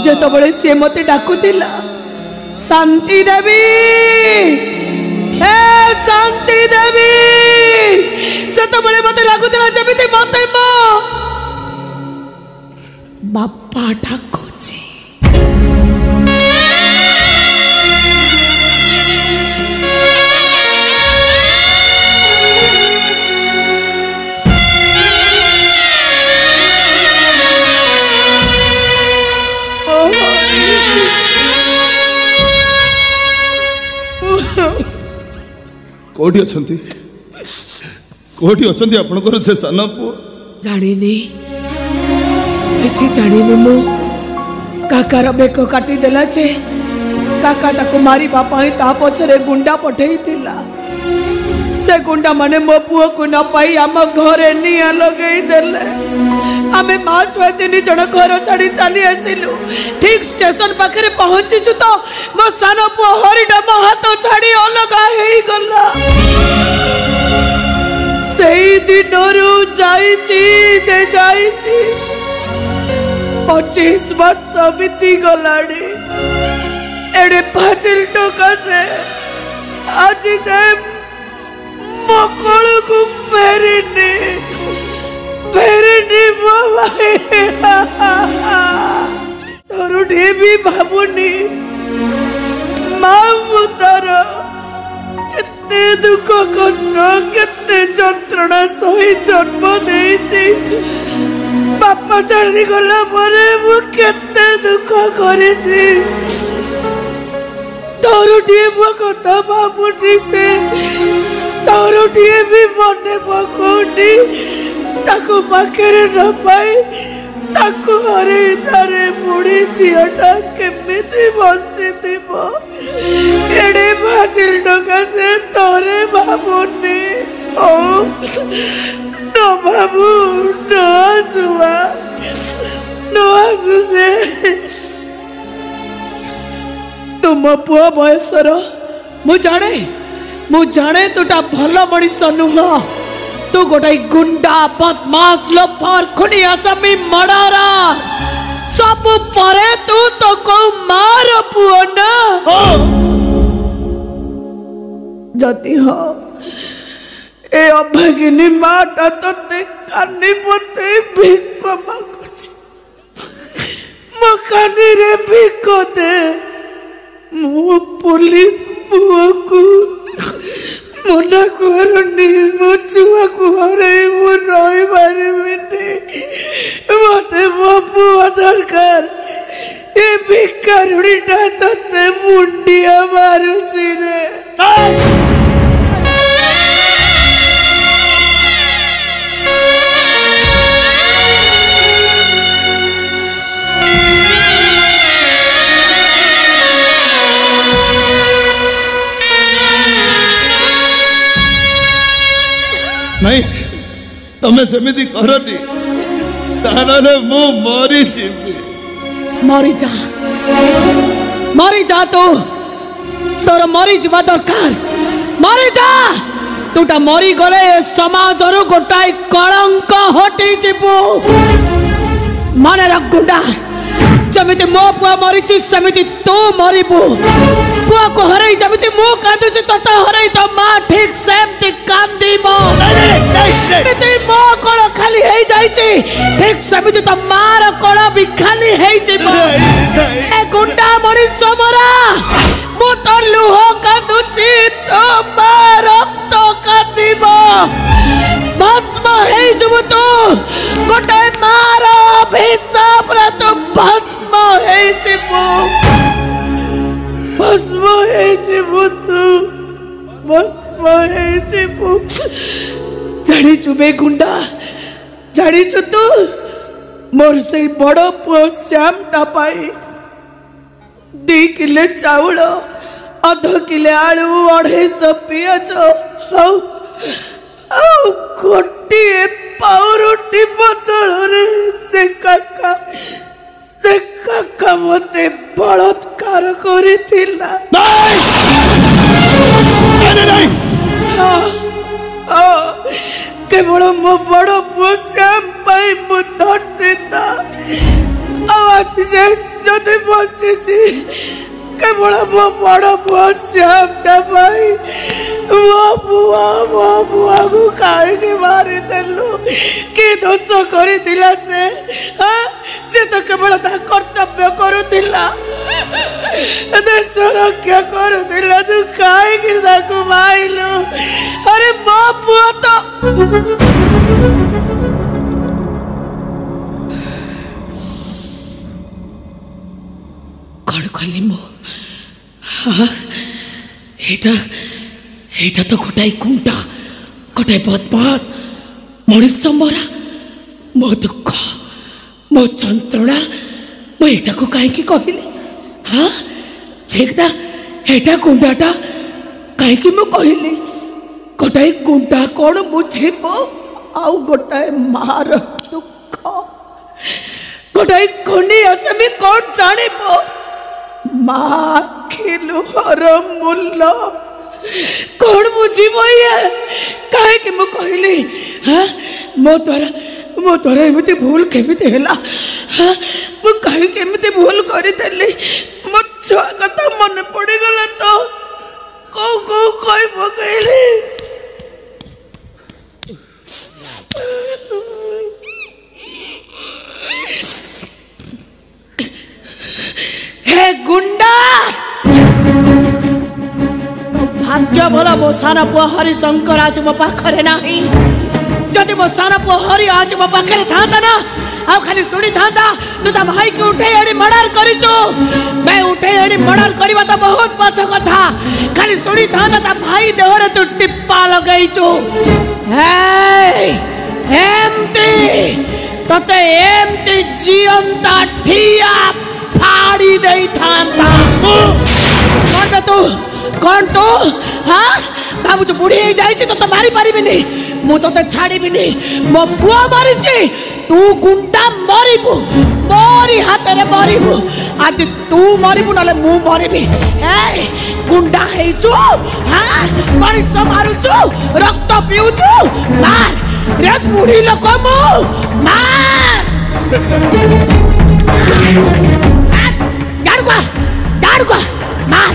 जेतबळे से मते डाकुतिला शांति देवी हे शांति देवी सेतबळे मते लागुतिला जेमिति मते मो बापा डाकुची। कोठी अछंती कोठी अछंती आपनकर से साना पुओ जानिनी एछि जानिनी मो काकार बेको काटी देला जे काका ताको मारी बापा ही ता पछरे गुंडा पठेई थिला से गुंडा माने मो पुओ को न पाई आम घरे निया लगेई देले आमे मां छुआ तीन जण घर छाड़ी चली आसिलु ठीक स्टेशन पाखरे पहुंची छु तो मो सानो पुओ हरिडा मो हाथ छाड़ी अलगा हेई गला सेई दिनरु जाईची जे जाईची 25 वर्ष बीती गलाड़ी एडे पाचिल टोका से आज जाए मकड़ को फेरिनी तोरुठी भी भावुनी माँ मुतार केते दुख कष्ट केते जंत्रणा सही जन्म देइछि बापा चली गला परे मु केते दुख करिछि तोरुठी मो कथा भावुनी से तोरुठी भी मने पकोनी ताको पाखरे न पाई ताको हरे थारे बुढ़ी झीटा केमिति बंची थीबो एडे भाजिल टका से तोरे भावुनी ओ न बाबू न आसुआ न आसु से तुम पुआ बयसर मु जाने तुटा भल मनीष नुह तू गोटे गुंडा बदमाश लोफर खुनी असमी मर्डरा सब परे तू तो को मार पुओ ना जति हो ए अभागिनी माटा तते कानी पते भिक मागुची मो कानी रे भिक दे मो पुलिस पुओ को मना करनी मो छुआ को हरे मो रही बारी बेटे मते मो पुआ दरकार ए भिकारुड़ीटा तते मुंडिया मारुची रे नहीं तमे सेमिति करनी तानाले मु मरी जीवी मरी जा तो तोर मरी जीवा दरकार मरी जा तूटा मरी गले समाज रो गोटाई कलंक हटी जीवु माने रख गुंडा जमिति मो पुआ मरीची समिति तू मरीबू पुआ को हरई जमिति मो कांदुची तता हरई तो मां ठीक सेमति कांदीबो समिति मो कोड़ खाली हेई जाईची ठीक समिति तो मार कोड़ भी खाली हेई जीवो ए गुंडा मरीच मरा मो तो लुह कांदुची तो मार रक्त कांदीबो भस्म हेई जीवो तू गोटे मार अभिशाप रे तू भस्म जानी चुबे गुंडा जानी चु तू मोर से बड़ पुओ श्याम टापाई 2 किलो चाउल 1/2 किलो आलू 250 पियाज गोटे पाउरुटी बदल रे से काका मते बलात्कार करिथिला केवल मो बड़ पुओ श्याम पाई मु धर्षिता आज जे जदि बची केवल मो बड़ पुआ श्यामटा पाई मो बुआ को कहीं मारी देलु कि दोष कर से तो केवल कर्तव्य करुला देश रक्षा करुला तू कहीं माइलु अरे मो पुआ तो कौन कली मो एटा तो गोटाई कुंटा गोटाई बदमाश मनीष मरा मो दुख मो जंत्रणा मो एटा को कहीं कहली हाँ देखना एटा कुंडाटा कहीं मु कहली गोटाई कुंडा कौन बुझीब आउ गोटाए मार दुख गोटाई खुनी असमी कौन जानिब माँ खिलुहर मूल्य कौन बुझीब ये कहीं मु कहली हाँ मो द्वारा एमती भूल केमिति हैला हाँ मु कहीं केमिति भूल करिदेली मो छुआ कथा मन पड़ी गला तो को कहि पकैली हे गुंडा भाग्य भला मो साना पुआ हरिशंकर आज मो पाखरे नाही जदि मो साना पुआ हरि आज मो पाखरे थांता ना आ खाली सुनी थांता तू ता भाई के उठे एडी मर्डर करिचो मैं उठे एडी मर्डर करबा तो बहुत पाछ कथा खाली सुनी थांता ता भाई देहरे तू टिप्पा लगाइचो हे एमटी तते एमटी जीवंता ठिया फाड़ी दे थांता कौन बे तू कौन तू हाँ बाबू जो बुढ़ी हो जाए तो मारी पारिबिनी मु तो छाड़बी मो पुआ मारी तू गुंडा मरबू मोरी हाथ में मरबू आज तू मरबू ना मु मरबी गुंडा हेचु हाँ मनीष मारुचु रक्त पीउचु मार रे बुढ़ी लोक मु मार गाड़ुआ मार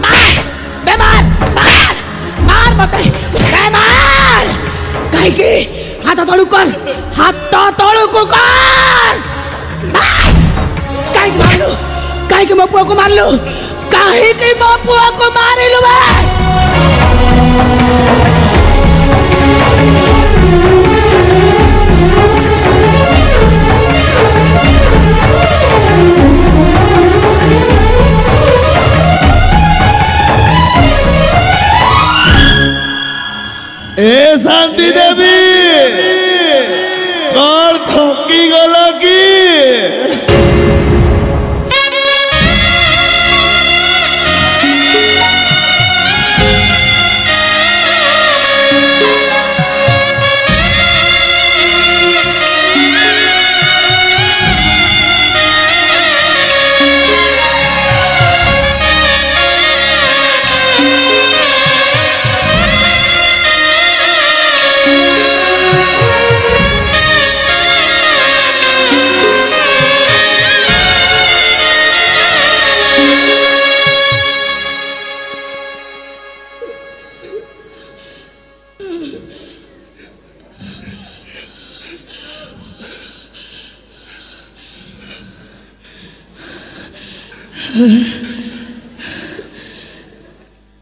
मार बेमार मार मार मते बेमार कहीं की हाथ तलू कर हाथ तलू को कर कहीं मारलु कहीं की मो पुआ को मारलु कहीं की मो पुआ को मारिलु ए शांति देवी कौन थकी गला की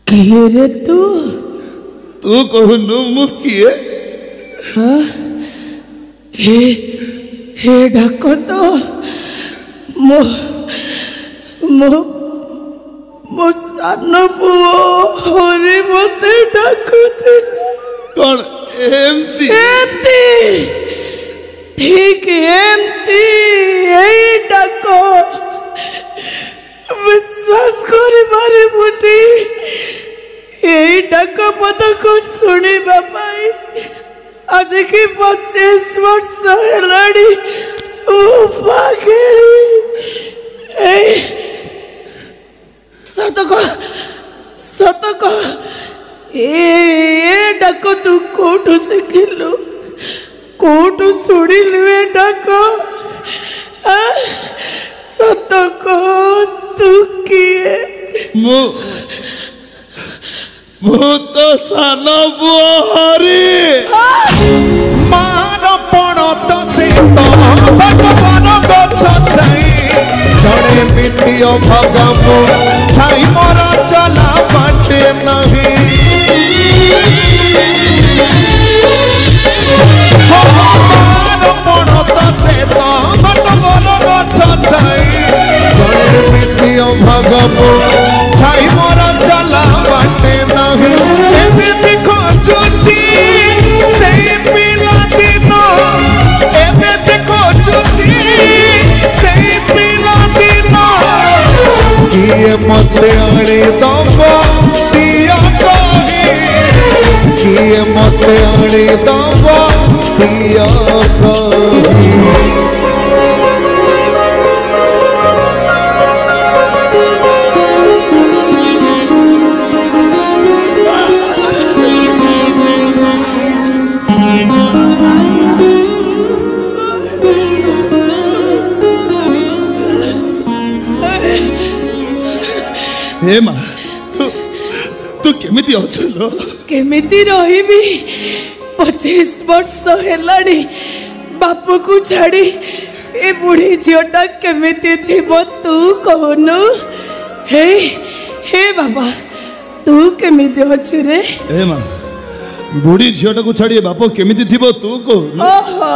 किए रे तू कहनु मु किए हाँ हे डाक तो मो मो मो सान पुओ हरि मते डाकुथिला कौन एमती ठीक एमती यही डाक विश्वास करी मारे बुटी यही डाक पद को शुणी पाई आज की 25 वर्ष हेलाड़ी सतक ए डाक तू कोठू शिखिलु कोठू शुणिलु ए डाक सत कह तू किए ମୁଁ ତ ସାନ ପୁଅ ହରି मान पण तो से तो भगवान गछ छाई जड़े मिट्टिय भगमु छाई मोर चला बाटे नहीं मान पण तो से तो भगवान गछ छाई जड़े मिट्टिय भगमु छाई मोर चला बाटे नहीं एबे खोजुची से पिला दिन एबे खोजुची से पिला दिन किए मते आणे दब दिया कही किए मते आणे दब दिया कही हे माँ तू केमिति अछलो केमिति रहिबी 25 वर्ष हेलानी बापू को छाड़ी ए बुढ़ी झीटा केमिति थिबो तू कहनु हे हे बाबा तू केमिति अछि रे हे माँ बुढ़ी झीटा को छाड़ी बाप केमिति थिबो तू को ओहो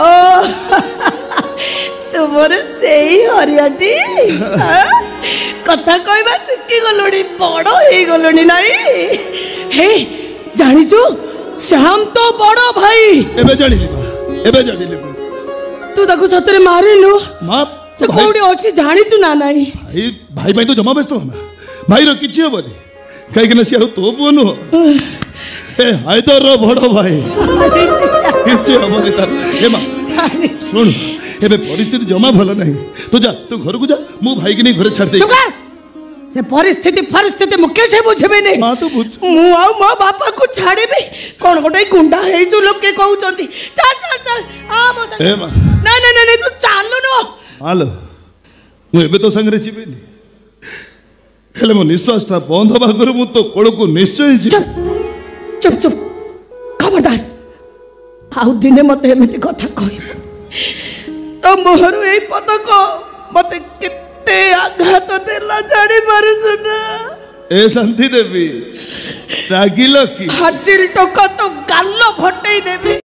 तुमर सेही हरियाटी कथा कहबा शिखी गलोनी बड़ हे गलोनी नाही हे जानिछु श्याम तो बड़ भाई एबे जानिले तू ताको सतरे मारिनु मां से कोडी अछि जानिछु ना नाही भाई भाई तो जमा व्यस्त हो ना भाई रो किछि होबनी काई कि ना से तो बुनु ए हायदर रो बड़ भाई किछि होबनी तार हे मां जानिछु सुन एबे परिस्थिति जमा भलो नहीं तू जा तू घर को जा मु भाई के नहीं घर छाड़ दे चुका से परिस्थिति मु कैसे बुझबे नहीं मां तो बुझ मु आ मो बापा को छाड़ीबी कोन गोटे गुंडा हे जो लोग के कहउचंती चल चल चल आ मो ए मां नहीं तू चालू नो आलो मु एबे तो संगरे छिबेनी हेले मो निश्वास ता बंद होबा कर मु तो कोळ को निश्चय छी चुप खबरदार आउ दिने मते एमिति कथा कहि तो मोहर ए पदक मते किते आघात देला जानी पारसु ना ए शांति देवी रागिलो की हाजिल टोका तो गाल्लो भटई देबी।